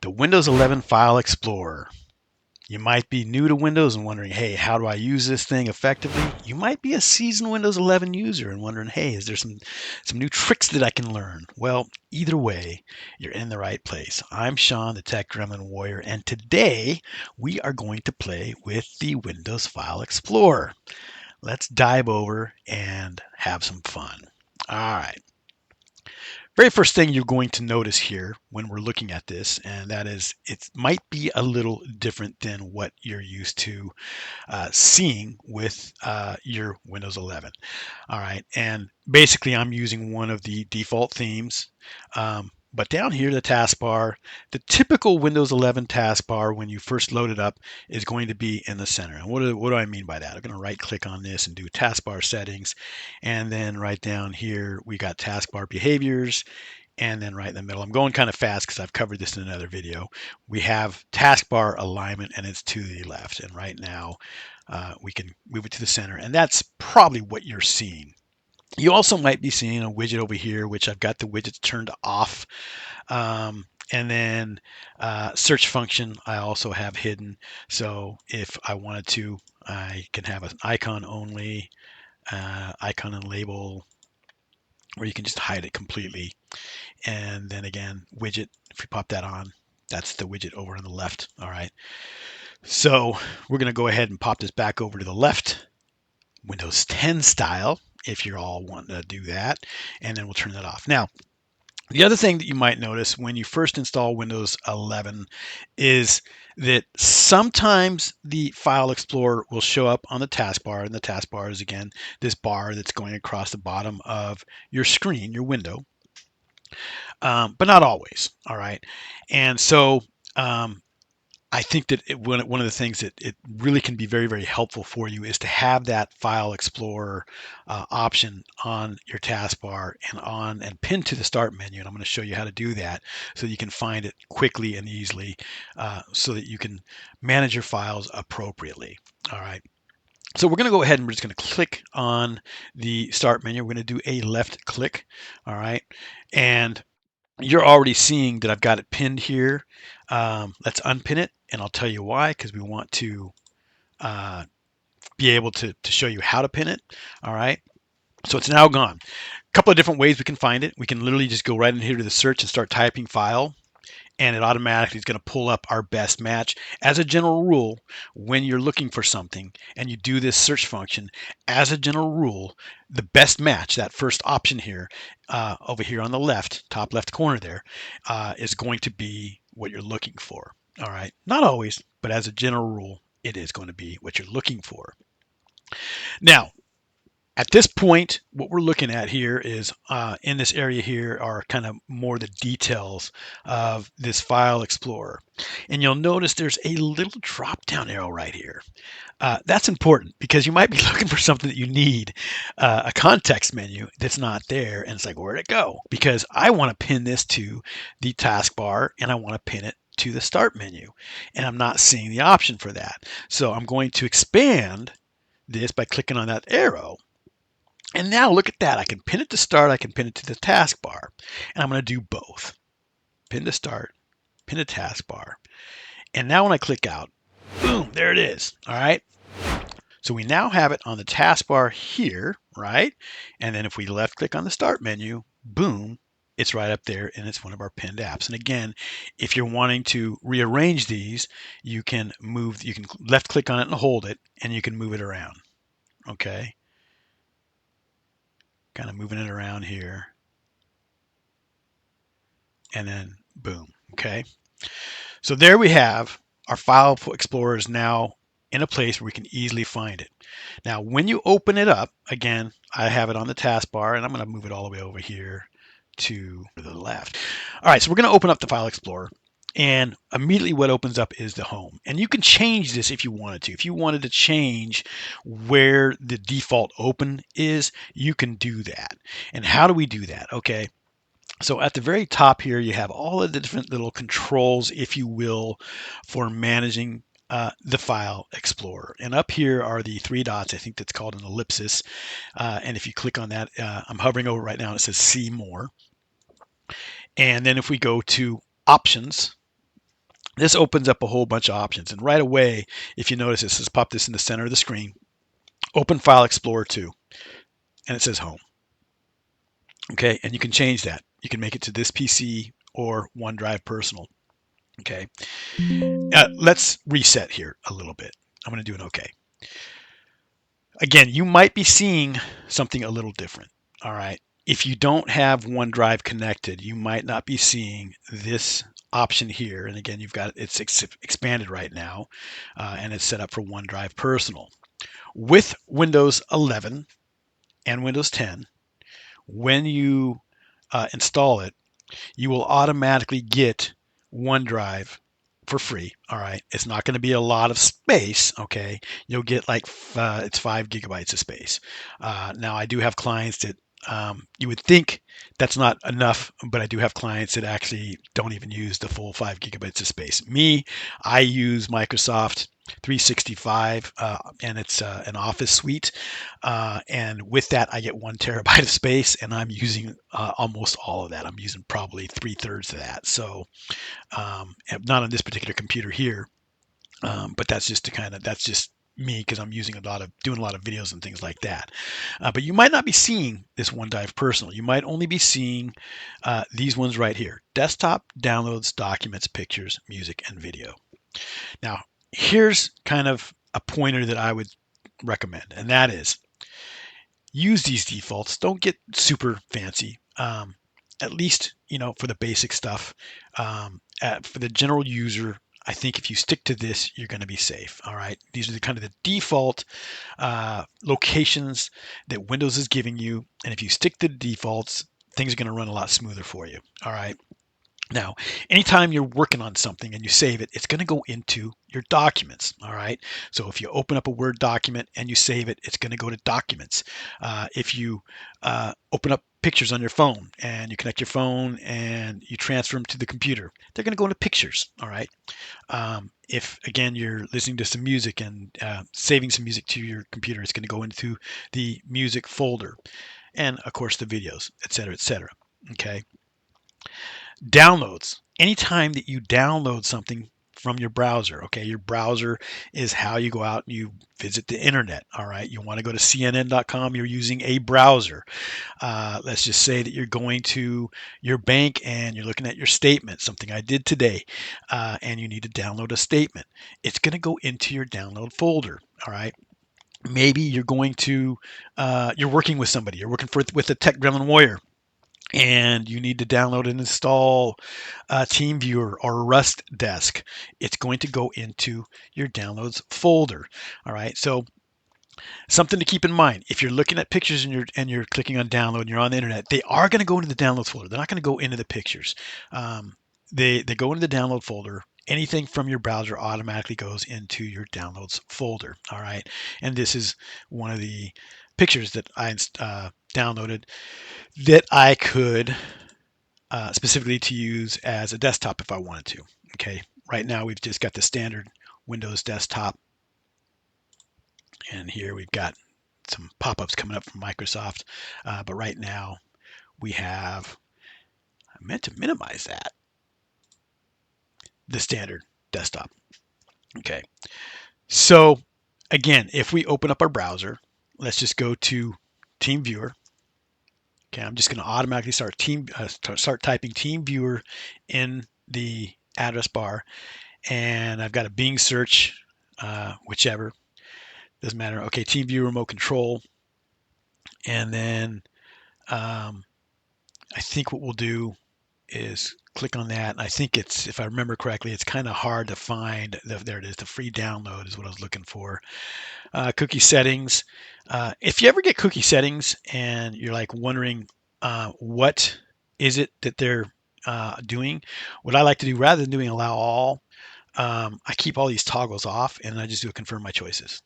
The Windows 11 File Explorer. You might be new to Windows and wondering, hey, how do I use this thing effectively? You might be a seasoned Windows 11 user and wondering, hey, is there some new tricks that I can learn? Well, either way, you're in the right place. I'm Sean, the Tech Gremlin Warrior, and today we are going to play with the Windows File Explorer. Let's dive over and have some fun. All right. Very first thing you're going to notice here when we're looking at this, and that is it might be a little different than what you're used to seeing with your Windows 11. All right, and basically I'm using one of the default themes. But down here, the taskbar, the typical Windows 11 taskbar when you first load it up is going to be in the center. And what do I mean by that? I'm going to right click on this and do taskbar settings. And then right down here, we got taskbar behaviors. And then right in the middle, I'm going kind of fast because I've covered this in another video. We have taskbar alignment and it's to the left. And right now we can move it to the center. And that's probably what you're seeing. You also might be seeing a widget over here, which I've got the widgets turned off. And then search function, I also have hidden. So if I wanted to, I can have an icon only, icon and label, or you can just hide it completely. And then again, widget, if we pop that on, that's the widget over on the left. All right. So we're going to go ahead and pop this back over to the left, Windows 10 style, if you're all wanting to do that. And then we'll turn that off. Now, the other thing that you might notice when you first install Windows 11 is that sometimes the File Explorer will show up on the taskbar, and the taskbar is, again, this bar that's going across the bottom of your screen, your window. But not always. All right. And so I think that one of the things that it really can be very, very helpful for you is to have that File Explorer option on your taskbar and pinned to the Start menu. And I'm going to show you how to do that so you can find it quickly and easily so that you can manage your files appropriately. All right. So we're going to go ahead and we're just going to click on the Start menu. We're going to do a left click. All right. And you're already seeing that I've got it pinned here. Let's unpin it, and I'll tell you why, because we want to be able to show you how to pin it. All right. So it's now gone. A couple of different ways we can find it. We can literally just go right in here to the search and start typing file, and it automatically is going to pull up our best match. As a general rule, when you're looking for something and you do this search function, as a general rule, the best match, that first option here, over here on the left, top left corner there, is going to be what you're looking for. All right. Not always, but as a general rule, it is going to be what you're looking for. Now, at this point, what we're looking at here is in this area here are kind of more the details of this File Explorer. And you'll notice there's a little drop down arrow right here. That's important because you might be looking for something that you need, a context menu that's not there. And it's like, where'd it go? Because I want to pin this to the taskbar and I want to pin it to the Start menu. And I'm not seeing the option for that. So I'm going to expand this by clicking on that arrow. And now look at that. I can pin it to Start. I can pin it to the taskbar. And I'm going to do both. Pin to Start, pin to taskbar. And now when I click out, boom, there it is. All right. So we now have it on the taskbar here, right? And then if we left click on the Start menu, boom, it's right up there and it's one of our pinned apps. And again, if you're wanting to rearrange these, you can left click on it and hold it, and you can move it around. Okay. Kind of moving it around here. And then boom. Okay. So there we have our File Explorer is now in a place where we can easily find it. Now, when you open it up, again, I have it on the taskbar, and I'm going to move it all the way over here to the left. All right, so we're going to open up the File Explorer, and immediately what opens up is the home. And you can change this if you wanted to. If you wanted to change where the default open is, you can do that. And how do we do that? Okay. So at the very top here, you have all of the different little controls, if you will, for managing the File Explorer. And up here are the three dots. I think that's called an ellipsis. And if you click on that, I'm hovering over right now, and it says See More. And then if we go to Options, this opens up a whole bunch of options. And right away, if you notice, it says pop this in the center of the screen, open File Explorer 2, and it says Home. Okay, and you can change that. You can make it to this PC or OneDrive Personal. Okay, let's reset here a little bit. I'm going to do an OK. Again, you might be seeing something a little different. All right. If you don't have OneDrive connected, you might not be seeing this option here. And again, you've got it's expanded right now, and it's set up for OneDrive Personal. With Windows 11 and Windows 10, when you install it, you will automatically get OneDrive for free. All right. It's not going to be a lot of space. Okay. You'll get like, it's 5 GB of space. Now, I do have clients that you would think that's not enough, but I do have clients that actually don't even use the full 5 GB of space. Me, I use Microsoft 365, and it's an Office suite. And with that, I get 1 TB of space, and I'm using almost all of that. I'm using probably 3/3 of that. So, not on this particular computer here, but that's just that's just me because I'm doing a lot of videos and things like that. But you might not be seeing this OneDrive Personal. You might only be seeing these ones right here: desktop, downloads, documents, pictures, music, and video. Now, here's kind of a pointer that I would recommend, and that is use these defaults. Don't get super fancy. At least, for the basic stuff. For the general user, I think if you stick to this, you're going to be safe. All right. These are the kind of the default locations that Windows is giving you. And if you stick to the defaults, things are going to run a lot smoother for you. All right. Now, anytime you're working on something and you save it, it's going to go into your documents. All right. So if you open up a Word document and you save it, it's going to go to documents. If you open up pictures on your phone and you connect your phone and you transfer them to the computer, they're going to go into pictures. All right. If again you're listening to some music and saving some music to your computer, it's going to go into the music folder, and of course the videos, et cetera, et cetera. Okay. Downloads. Anytime that you download something from your browser, okay, your browser is how you go out and you visit the internet. All right, you want to go to CNN.com, you're using a browser. Let's just say that you're going to your bank and you're looking at your statement, something I did today, and you need to download a statement. It's going to go into your download folder. All right. Maybe you're going to, you're working with somebody, you're working with a tech Gremlin warrior, and you need to download and install TeamViewer or Rust Desk. It's going to go into your downloads folder. All right. So something to keep in mind: if you're looking at pictures and you're clicking on download and you're on the internet, they are going to go into the downloads folder. They're not going to go into the pictures. They go into the download folder. Anything from your browser automatically goes into your downloads folder. All right. And this is one of the pictures that I downloaded that I could specifically to use as a desktop if I wanted to. Okay, right now we've just got the standard Windows desktop, and here we've got some pop-ups coming up from Microsoft, but right now we have, I meant to minimize that, the standard desktop. Okay, so again, if we open up our browser, let's just go to TeamViewer. Okay, I'm just going to automatically start typing TeamViewer in the address bar, and I've got a Bing search, whichever, doesn't matter. Okay, TeamViewer remote control, and then I think what we'll do is click on that. And I think it's, if I remember correctly, it's kind of hard to find. There it is. The free download is what I was looking for. Cookie settings. If you ever get cookie settings and you're like wondering what is it that they're doing, what I like to do, rather than doing allow all, I keep all these toggles off and I just do a confirm my choices.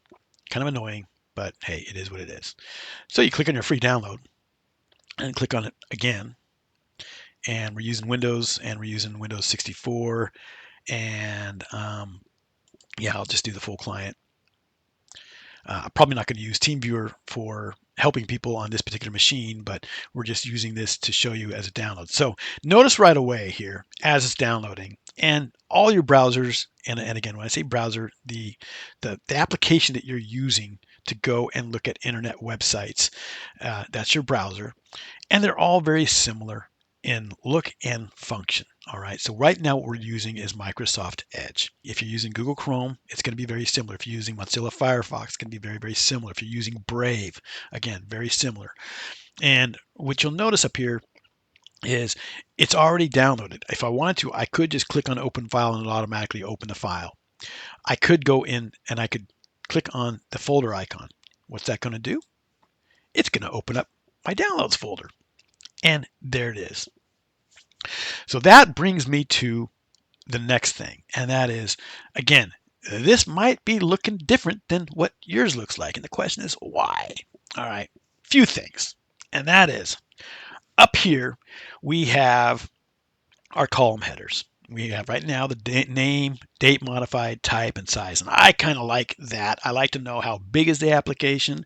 Kind of annoying, but hey, it is what it is. So you click on your free download and click on it again. And we're using Windows, and we're using Windows 64. And yeah, I'll just do the full client. I'm probably not going to use TeamViewer for helping people on this particular machine, but we're just using this to show you as a download. So notice right away here, as it's downloading, And all your browsers, and again, when I say browser, the application that you're using to go and look at internet websites, that's your browser. And they're all very similar in look and function. All right. So right now what we're using is Microsoft Edge. If you're using Google Chrome, it's going to be very similar. If you're using Mozilla Firefox, it's going to be very, very similar. If you're using Brave, again, very similar. And what you'll notice up here is it's already downloaded. If I wanted to, I could just click on open file and it'll automatically open the file. I could go in and I could click on the folder icon. What's that going to do? It's going to open up my downloads folder. And there it is. So that brings me to the next thing. And that is, again, this might be looking different than what yours looks like. And the question is why? All right, few things. And that is, up here, we have our column headers. We have right now the name, date modified, type, and size. And I kind of like that. I like to know how big is the application,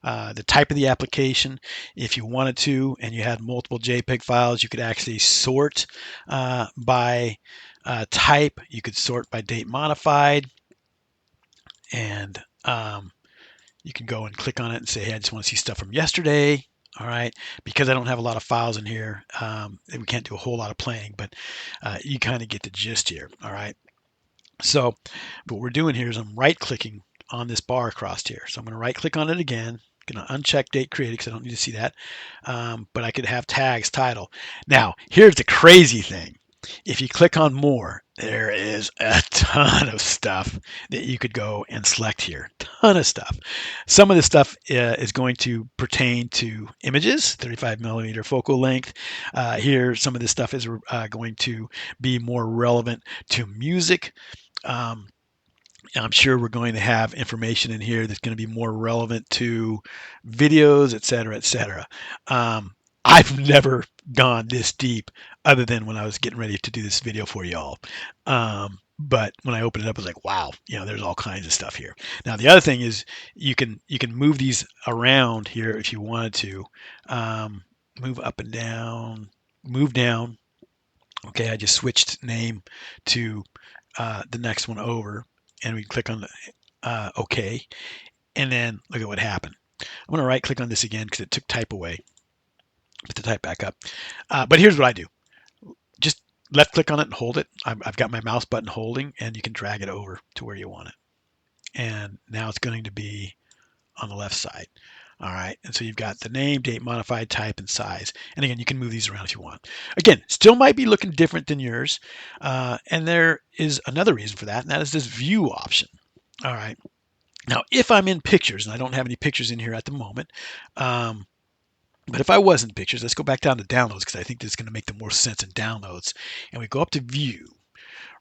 the type of the application. If you wanted to, and you had multiple JPEG files, you could actually sort by type. You could sort by date modified. And you can go and click on it and say, hey, I just want to see stuff from yesterday. All right, because I don't have a lot of files in here, we can't do a whole lot of playing, but you kind of get the gist here. All right, so what we're doing here is I'm right clicking on this bar across here. So I'm going to right click on it again. I'm going to uncheck date created because I don't need to see that. But I could have tags title. Now, here's the crazy thing. If you click on more, there is a ton of stuff that you could go and select here. Ton of stuff. Some of this stuff is going to pertain to images, 35 millimeter focal length. Here, some of this stuff is going to be more relevant to music. I'm sure we're going to have information in here that's going to be more relevant to videos, et cetera, et cetera. I've never gone this deep other than when I was getting ready to do this video for y'all. But when I opened it up, I was like, wow, there's all kinds of stuff here. Now, the other thing is you can move these around here if you wanted to. Move up and down, move down. Okay, I just switched name to the next one over, and we click on the OK, and then look at what happened. I'm going to right click on this again because it took type away. Put the type back up. But here's what I do. Just left click on it and hold it. I've got my mouse button holding, and you can drag it over to where you want it. And now it's going to be on the left side. All right, and so you've got the name, date, modified, type, and size. And again, you can move these around if you want. Again, still might be looking different than yours. And there is another reason for that, and that is this view option. All right. Now, if I'm in pictures, and I don't have any pictures in here at the moment, but if I was in pictures, let's go back down to downloads because I think this is going to make the most sense in downloads. And we go up to view.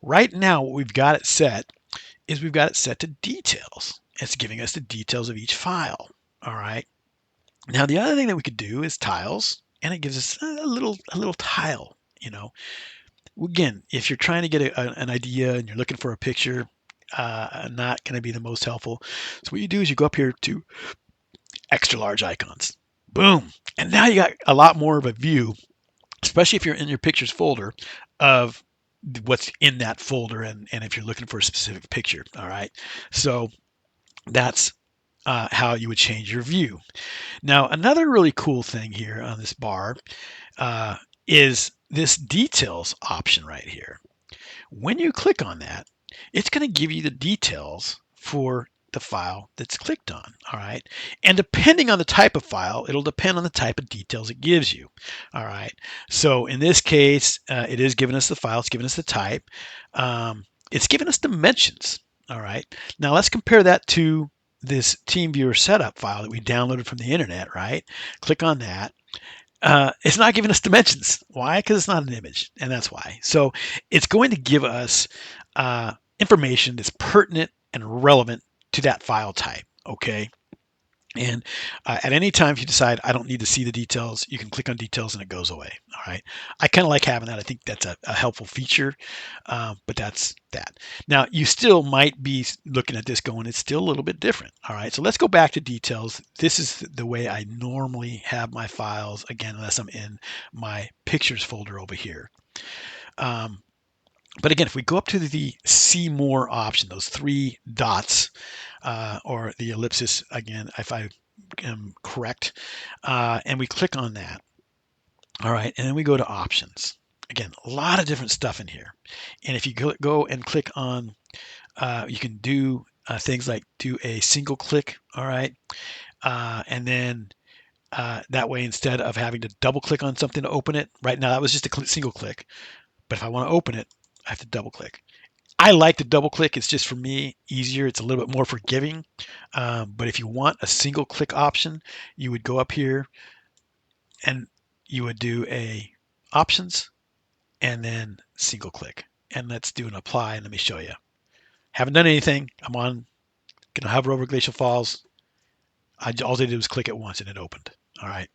Right now, what we've got it set is we've got it set to details. It's giving us the details of each file. All right. Now, the other thing that we could do is tiles, and it gives us a little tile. Again, if you're trying to get an idea and you're looking for a picture, not going to be the most helpful. So what you do is you go up here to extra large icons. Boom. And now you got a lot more of a view, especially if you're in your pictures folder, of what's in that folder and if you're looking for a specific picture. All right. So that's how you would change your view. Now, another really cool thing here on this bar is this details option right here. When you click on that, it's going to give you the details for the file that's clicked on. All right. And depending on the type of file, it'll depend on the type of details it gives you. All right. So in this case, it is giving us the file. It's giving us the type. It's giving us dimensions. All right. Now let's compare that to this TeamViewer setup file that we downloaded from the internet, right? Click on that. It's not giving us dimensions. Why? Because it's not an image, and that's why. So it's going to give us information that's pertinent and relevant to that file type, okay? And at any time, if you decide I don't need to see the details, you can click on details and it goes away. All right. I kind of like having that. I think that's a helpful feature, but that's that. Now, you still might be looking at this going, it's still a little bit different. All right. So let's go back to details. This is the way I normally have my files, again, unless I'm in my pictures folder over here. But again, if we go up to the see more option, those three dots, or the ellipsis again, if I am correct, and we click on that, all right, and then we go to options. Again, a lot of different stuff in here. And if you go and click on, you can do things like do a single click, all right, and then that way, instead of having to double click on something to open it, right now that was just a single click. But if I want to open it, I have to double click. I like the double click. It's just for me easier. It's a little bit more forgiving. But if you want a single click option, you would go up here and you would do a options and then single click. And let's do an apply and let me show you. Haven't done anything. I'm on, gonna hover over Glacial Falls. All I did was click it once and it opened. All right.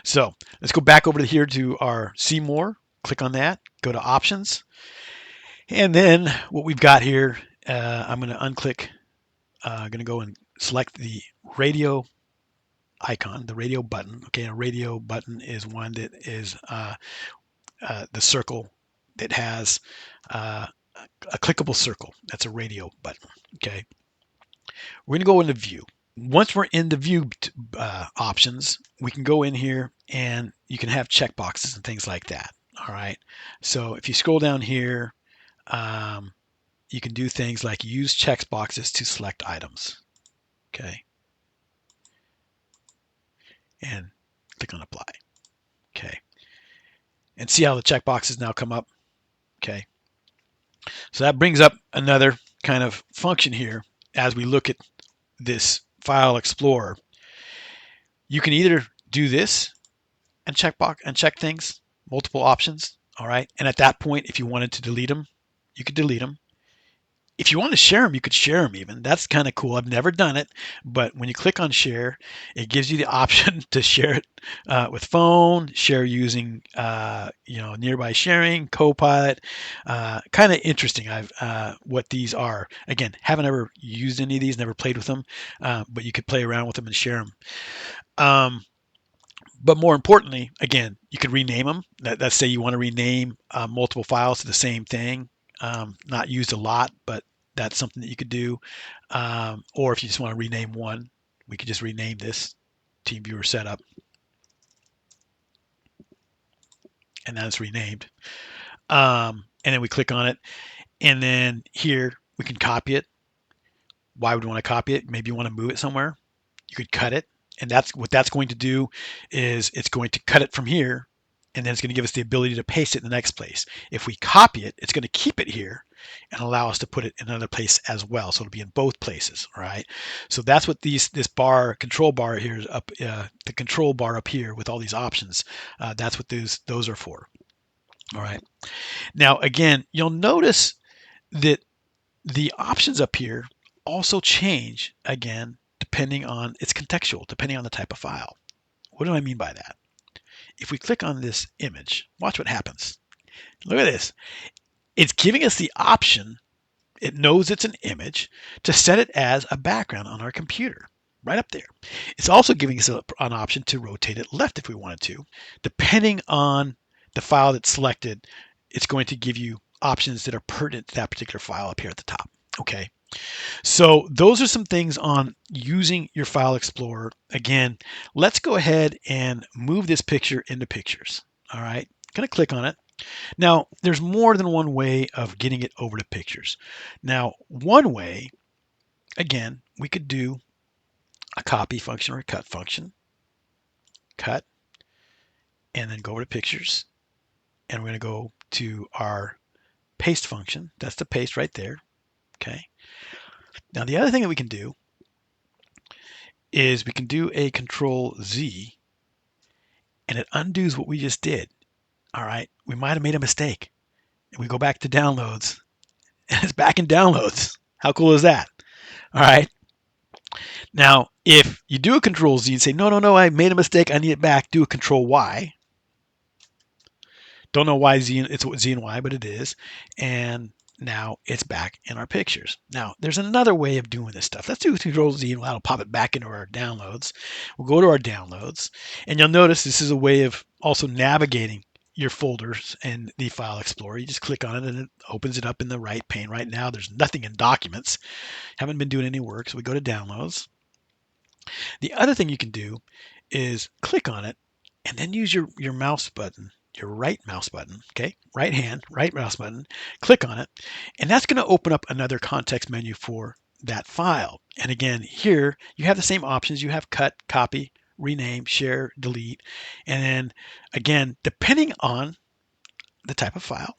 So let's go back over to here to our see more. Click on that. Go to options. And then what we've got here, I'm going to unclick. I'm going to go and select the radio icon, the radio button. Okay, a radio button is one that is the circle that has a clickable circle. That's a radio button. Okay, we're going to go into view. Once we're in the view options, we can go in here and you can have checkboxes and things like that. All right. So if you scroll down here, you can do things like use checkboxes to select items. Okay. And click on apply. Okay. And see how the checkboxes now come up. Okay. So that brings up another kind of function here as we look at this file explorer. You can either do this and check things, multiple options. All right. And at that point, if you wanted to delete them, you could delete them. If you want to share them, you could share them even. That's kind of cool. I've never done it, but when you click on share, it gives you the option to share it with phone, share using nearby sharing, Copilot. Kind of interesting. What these are. Again, haven't ever used any of these, never played with them, but you could play around with them and share them. But more importantly, again, you could rename them. Let's say you want to rename multiple files to the same thing. Not used a lot, but that's something that you could do. Or if you just want to rename one, we could just rename this Team Viewer Setup. And then it's renamed. And then we click on it. And then here we can copy it. Why would we want to copy it? Maybe you want to move it somewhere. You could cut it. And that's what that's going to do is it's going to cut it from here. And then it's going to give us the ability to paste it in the next place. If we copy it, it's going to keep it here and allow us to put it in another place as well. So it'll be in both places, all right? So that's what this control bar here is up, the control bar up here with all these options. That's what those are for, all right? Now, again, you'll notice that the options up here also change, again, depending on, it's contextual, depending on the type of file. What do I mean by that? If we click on this image, watch what happens. Look at this. It's giving us the option, it knows it's an image, to set it as a background on our computer, right up there. It's also giving us an option to rotate it left if we wanted to. Depending on the file that's selected, it's going to give you options that are pertinent to that particular file up here at the top. Okay. So those are some things on using your File Explorer. Again, let's go ahead and move this picture into pictures. All right, going to click on it. Now, there's more than one way of getting it over to pictures. Now, one way, again, we could do a copy function or a cut function. Cut, and then go over to pictures. And we're going to go to our paste function. That's the paste right there. Okay. Now, the other thing that we can do is we can do a Control Z and it undoes what we just did. All right, we might have made a mistake. And we go back to downloads and it's back in downloads. How cool is that? All right. Now, if you do a Control Z and say, no, I made a mistake, I need it back, do a Control Y. Don't know why it's Z and Y, but it is. And now it's back in our pictures. Now, there's another way of doing this stuff. Let's do Control Z and that'll pop it back into our downloads. We'll go to our downloads, and you'll notice this is a way of also navigating your folders in the File Explorer. You just click on it and it opens it up in the right pane. Right now, there's nothing in Documents. Haven't been doing any work, so we go to Downloads. The other thing you can do is click on it and then use your mouse button, your right mouse button, okay? Right mouse button, click on it, and that's going to open up another context menu for that file. And again, here you have the same options. You have cut, copy, rename, share, delete. And then again, depending on the type of file,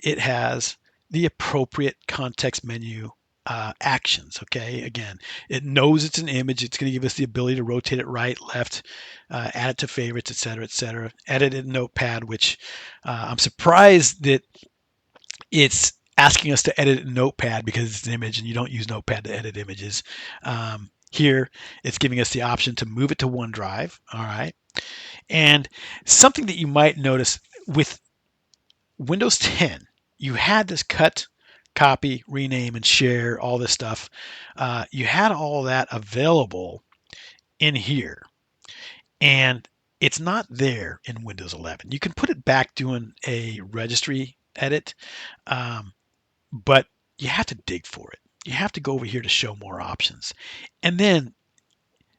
it has the appropriate context menu actions. Okay, again, it knows it's an image. It's going to give us the ability to rotate it right, left, add it to favorites, etc., etc. Edit it in Notepad, which I'm surprised that it's asking us to edit in Notepad because it's an image and you don't use Notepad to edit images. Here, it's giving us the option to move it to OneDrive. All right, and something that you might notice with Windows 10, you had this cut, copy, rename, and share, all this stuff. You had all that available in here. And it's not there in Windows 11. You can put it back doing a registry edit, but you have to dig for it. You have to go over here to show more options. And then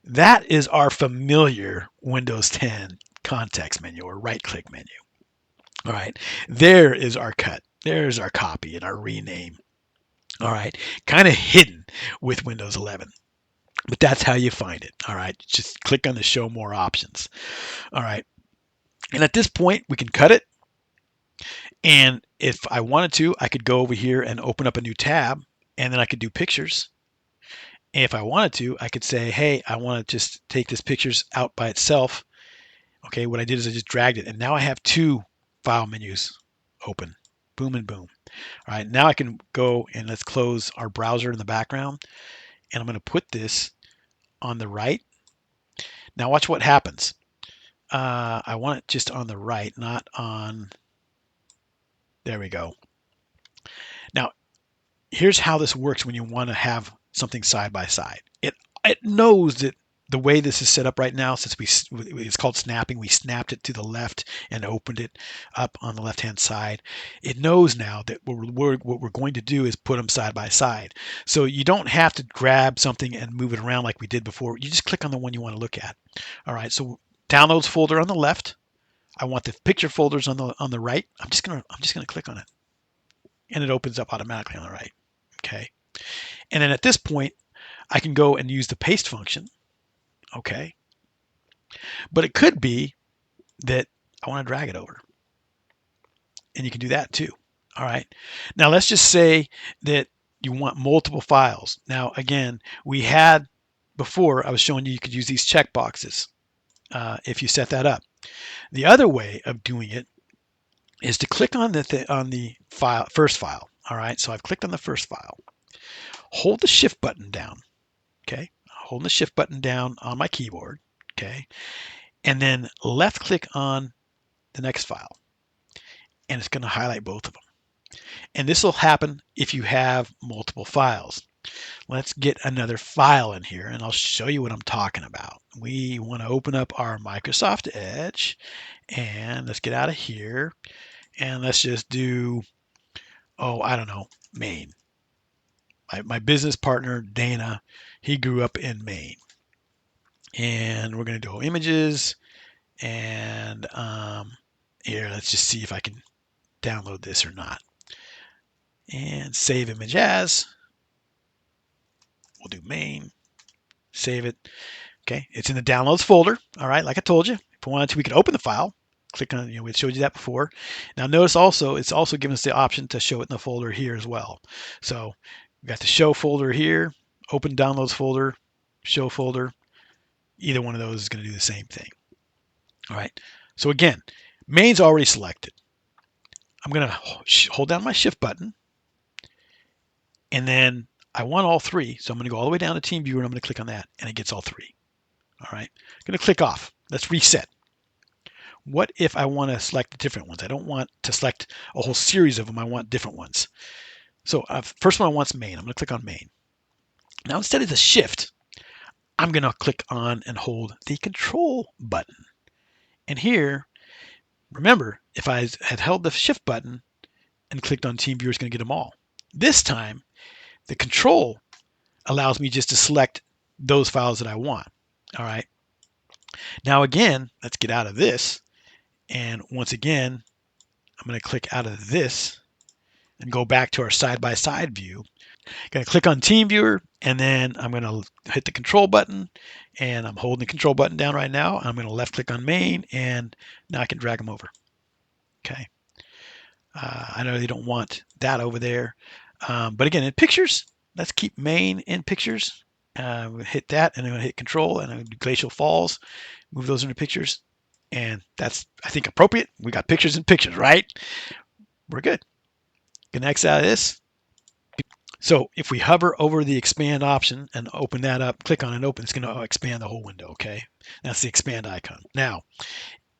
that is our familiar Windows 10 context menu or right-click menu. All right, there is our cut. There's our copy and our rename. All right, kind of hidden with Windows 11, but that's how you find it. All right, just click on the show more options. All right, and at this point, we can cut it. And if I wanted to, I could go over here and open up a new tab, and then I could do pictures. And if I wanted to, I could say, hey, I want to just take this pictures out by itself. Okay, what I did is I just dragged it, and now I have two file menus open. Boom and boom. All right, now I can go and let's close our browser in the background. And I'm going to put this on the right. Now watch what happens. I want it just on the right, not on, there we go. Now, here's how this works when you want to have something side by side. It knows that the way this is set up right now, since it's called snapping, we snapped it to the left and opened it up on the left-hand side. It knows now that what we're going to do is put them side by side. So you don't have to grab something and move it around like we did before. You just click on the one you want to look at. All right, so downloads folder on the left. I want the picture folders on the right. I'm just gonna click on it, and it opens up automatically on the right. Okay, and then at this point, I can go and use the paste function. Okay, but it could be that I want to drag it over, and you can do that too. All right, now let's just say that you want multiple files. Now again, we had before, I was showing you could use these check boxes if you set that up. The other way of doing it is to click on the first file. All right, so I've clicked on the first file. Hold the shift button down. Okay, holding the shift button down on my keyboard. Okay, and then left click on the next file, and it's going to highlight both of them. And this will happen if you have multiple files. Let's get another file in here, and I'll show you what I'm talking about. We want to open up our Microsoft Edge, and let's get out of here, and let's just do, oh, I don't know, Maine. My business partner, Dana, he grew up in Maine. And we're going to do images, and here, let's just see if I can download this or not. And save image as. We'll do main, save it. Okay, it's in the downloads folder. All right, like I told you, if we wanted to, we could open the file. Click on, we showed you that before. Now notice also, it's also giving us the option to show it in the folder here as well. So we got the show folder here, open downloads folder, show folder. Either one of those is going to do the same thing. All right, so again, main's already selected. I'm going to hold down my shift button, and then I want all three, so I'm going to go all the way down to Team Viewer, and I'm going to click on that, and it gets all three. All right, I'm going to click off. Let's reset. What if I want to select different ones? I don't want to select a whole series of them. I want different ones. So first one I want is main. I'm going to click on main. Now instead of the shift, I'm going to click on and hold the control button. And here, Remember, if I had held the Shift button and clicked on TeamViewer, it's going to get them all. This time, the Control allows me just to select those files that I want. All right. Now again, let's get out of this. And once again, I'm going to click out of this and go back to our side-by-side view. Going to click on TeamViewer, and then I'm going to hit the Control button, and I'm holding the Control button down right now. I'm going to left-click on Main, and now I can drag them over. Okay. I know they don't want that over there, but again, in Pictures, let's keep Main in Pictures. Hit that, and I'm going to hit Control, and I'm going to do Glacial Falls. Move those into Pictures, and that's, I think, appropriate. We got pictures in Pictures, right? We're good. Going to exit out of this. So if we hover over the expand option and open that up, click on it, open, it's going to expand the whole window. Okay, that's the expand icon. Now,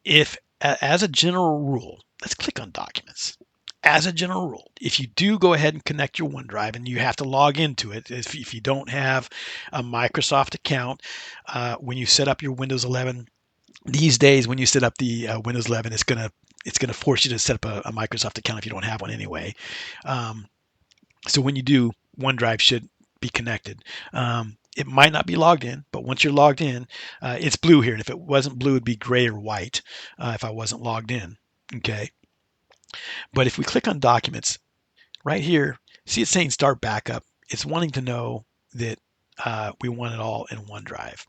if as a general rule, let's click on documents. As a general rule, if you do go ahead and connect your OneDrive and you have to log into it, if you don't have a Microsoft account, when you set up your Windows 11, these days when you set up the Windows 11, it's gonna force you to set up a Microsoft account if you don't have one anyway. So when you do, OneDrive should be connected. It might not be logged in, but once you're logged in, it's blue here. And if it wasn't blue, it'd be gray or white if I wasn't logged in. Okay. But if we click on Documents, right here, see it's saying Start Backup. It's wanting to know that we want it all in OneDrive.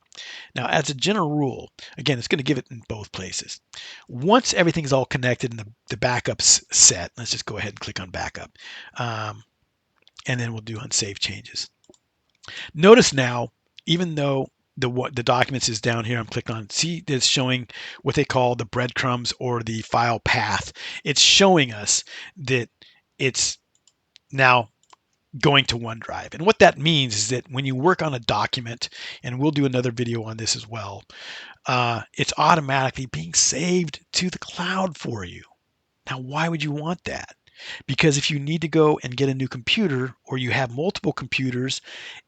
Now, as a general rule, again, it's going to give it in both places. Once everything's all connected and the backup's set, let's just go ahead and click on Backup. And then we'll do Unsave Changes. Notice now, even though the documents is down here, I'm clicking on, see, it's showing what they call the breadcrumbs or the file path. It's showing us that it's now going to OneDrive. And what that means is that when you work on a document, and we'll do another video on this as well, it's automatically being saved to the cloud for you. Now, why would you want that? Because if you need to go and get a new computer, or you have multiple computers,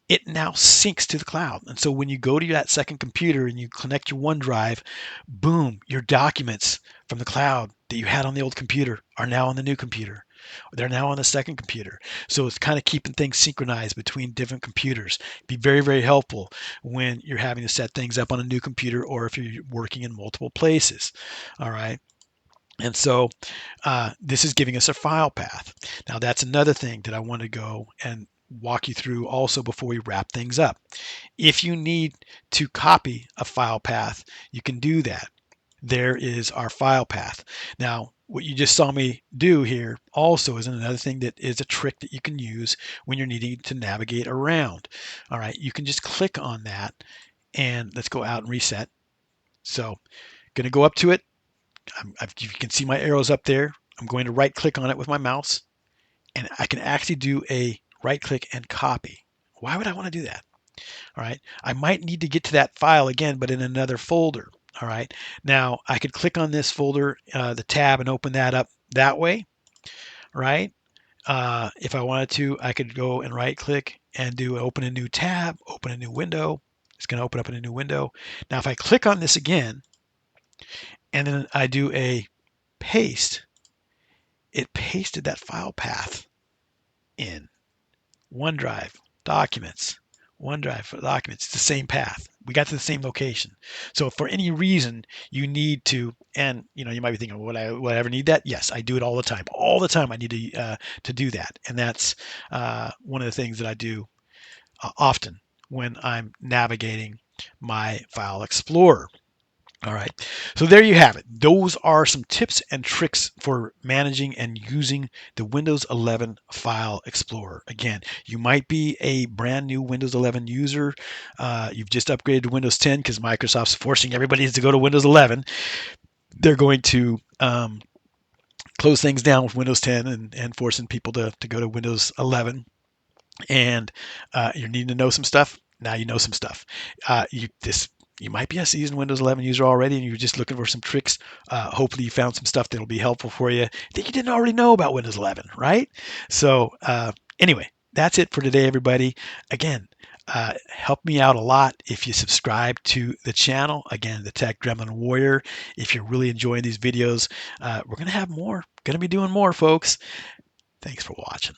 it now syncs to the cloud. And so when you go to that second computer and you connect your OneDrive, boom, your documents from the cloud that you had on the old computer are now on the new computer. They're now on the second computer. So it's kind of keeping things synchronized between different computers. Be very, very helpful when you're having to set things up on a new computer, or if you're working in multiple places. All right. And so this is giving us a file path. Now that's another thing that I want to go and walk you through also before we wrap things up. If you need to copy a file path, you can do that. There is our file path. Now, what you just saw me do here also is another thing that is a trick that you can use when you're needing to navigate around. All right, you can just click on that, and let's go out and reset. So, going to go up to it. You can see my arrows up there. I'm going to right click on it with my mouse, and I can actually do a right click and copy. Why would I want to do that? All right. I might need to get to that file again, but in another folder. All right. Now I could click on this folder, the tab, and open that up that way. Right. If I wanted to, I could go and right click and do open a new tab, open a new window. It's going to open up in a new window. Now, if I click on this again, and then I do a paste, it pasted that file path in OneDrive, Documents, OneDrive for Documents. It's the same path. We got to the same location. So if for any reason you need to, and you might be thinking, would I ever need that? Yes, I do it all the time. All the time I need to do that. And that's one of the things that I do often when I'm navigating my File Explorer. All right, so there you have it. Those are some tips and tricks for managing and using the Windows 11 File Explorer. Again, you might be a brand new Windows 11 user. You've just upgraded to Windows 10 because Microsoft's forcing everybody to go to Windows 11. They're going to close things down with Windows 10 and forcing people to go to Windows 11. And you're needing to know some stuff. Now you know some stuff. You might be a seasoned Windows 11 user already, and you're just looking for some tricks. Hopefully you found some stuff that will be helpful for you that you didn't already know about Windows 11, right? So anyway, that's it for today, everybody. Again, Help me out a lot if you subscribe to the channel. Again, the Tech Gremlin Warrior. If you're really enjoying these videos, we're going to have more. Going to be doing more, folks. Thanks for watching.